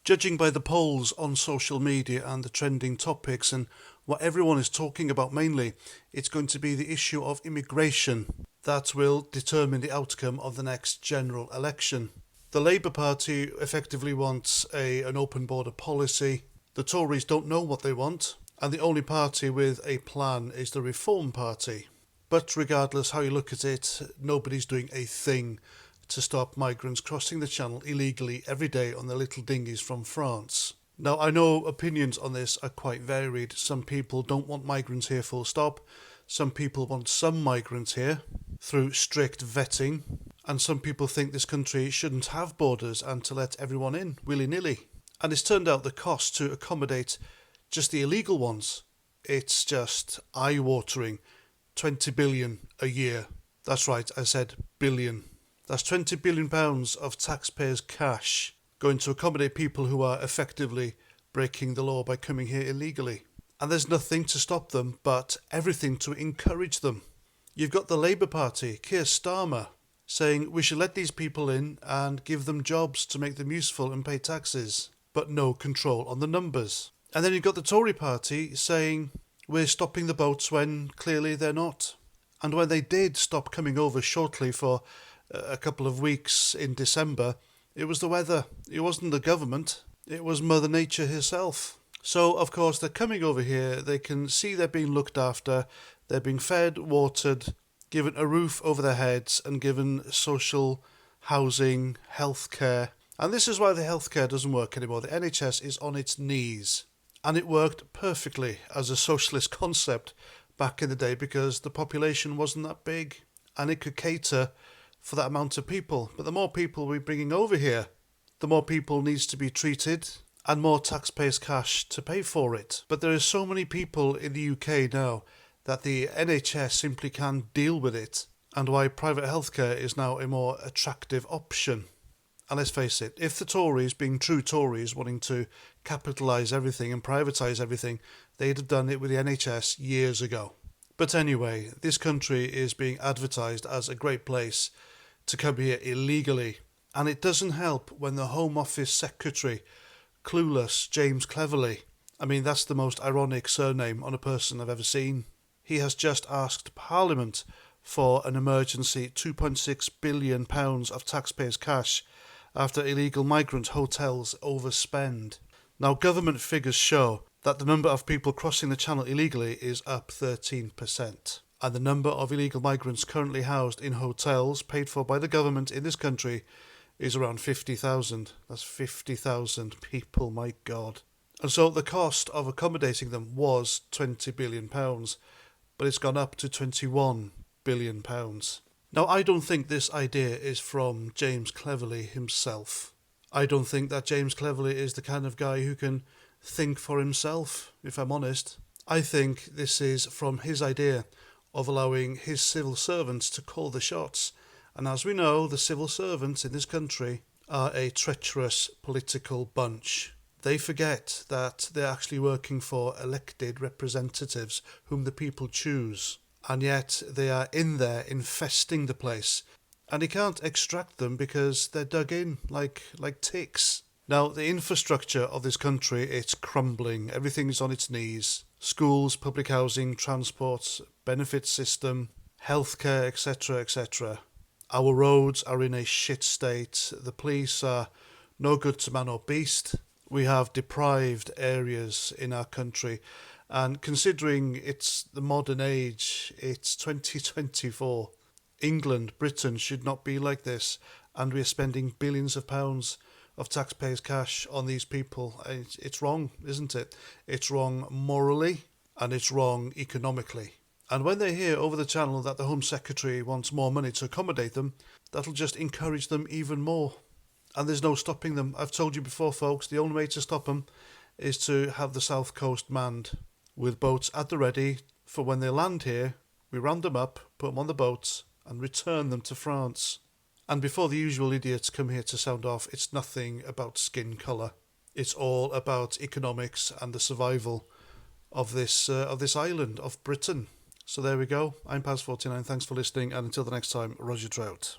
Judging by the polls on social media and the trending topics and what everyone is talking about mainly, it's going to be the issue of immigration that will determine the outcome of the next general election. The Labour Party effectively wants an open border policy. The Tories don't know what they want, and the only party with a plan is the Reform Party. But regardless how you look at it, nobody's doing a thing to stop migrants crossing the Channel illegally every day on their little dinghies from France. Now, I know opinions on this are quite varied. Some people don't want migrants here full stop. Some people want some migrants here through strict vetting. And some people think this country shouldn't have borders and to let everyone in willy-nilly. And it's turned out the cost to accommodate just the illegal ones, it's just eye-watering. 20 billion a year. That's right, I said billion. That's £20 billion of taxpayers' cash going to accommodate people who are effectively breaking the law by coming here illegally. And there's nothing to stop them, but everything to encourage them. You've got the Labour Party, Keir Starmer, saying we should let these people in and give them jobs to make them useful and pay taxes, but no control on the numbers. And then you've got the Tory Party saying we're stopping the boats when clearly they're not. And when they did stop coming over shortly for a couple of weeks in December, it was the weather. It wasn't the government. It was Mother Nature herself. So, of course, they're coming over here. They can see they're being looked after. They're being fed, watered, given a roof over their heads and given social housing, healthcare. And this is why the healthcare doesn't work anymore. The NHS is on its knees. And it worked perfectly as a socialist concept back in the day because the population wasn't that big and it could cater for that amount of people. But the more people we're bringing over here, the more people needs to be treated and more taxpayers' cash to pay for it. But there are so many people in the UK now that the NHS simply can't deal with it, and why private healthcare is now a more attractive option. And let's face it, if the Tories, being true Tories, wanting to capitalise everything and privatise everything, they'd have done it with the NHS years ago. But anyway, this country is being advertised as a great place to come here illegally. And it doesn't help when the Home Office Secretary, clueless James Cleverly, I mean, that's the most ironic surname on a person I've ever seen. He has just asked Parliament for an emergency £2.6 billion of taxpayers' cash after illegal migrant hotels overspend. Now, government figures show that the number of people crossing the Channel illegally is up 13%. And the number of illegal migrants currently housed in hotels paid for by the government in this country is around 50,000. That's 50,000 people, my God. And so the cost of accommodating them was £20 billion, but it's gone up to £21 billion. Now, I don't think this idea is from James Cleverly himself. I don't think that James Cleverly is the kind of guy who can think for himself, if I'm honest. I think this is from his idea of allowing his civil servants to call the shots. And as we know, the civil servants in this country are a treacherous political bunch. They forget that they're actually working for elected representatives whom the people choose. And yet they are in there infesting the place. And he can't extract them because they're dug in like ticks. Now, the infrastructure of this country, it's crumbling. Everything is on its knees. Schools, public housing, transport, benefit system, healthcare, etc., etc. Our roads are in a shit state. The police are no good to man or beast. We have deprived areas in our country. And considering it's the modern age, it's 2024. England, Britain should not be like this. And we're spending billions of pounds of taxpayers' cash on these people. It's wrong, isn't it? It's wrong morally and it's wrong economically. And when they hear over the channel that the Home Secretary wants more money to accommodate them, that'll just encourage them even more. And there's no stopping them. I've told you before, folks, the only way to stop them is to have the South Coast manned with boats at the ready for when they land here. We round them up, put them on the boats and return them to France. And before the usual idiots come here to sound off, it's nothing about skin colour. It's all about economics and the survival of this island, of Britain. So there we go. I'm Paz49. Thanks for listening, and until the next time, Roger Trout.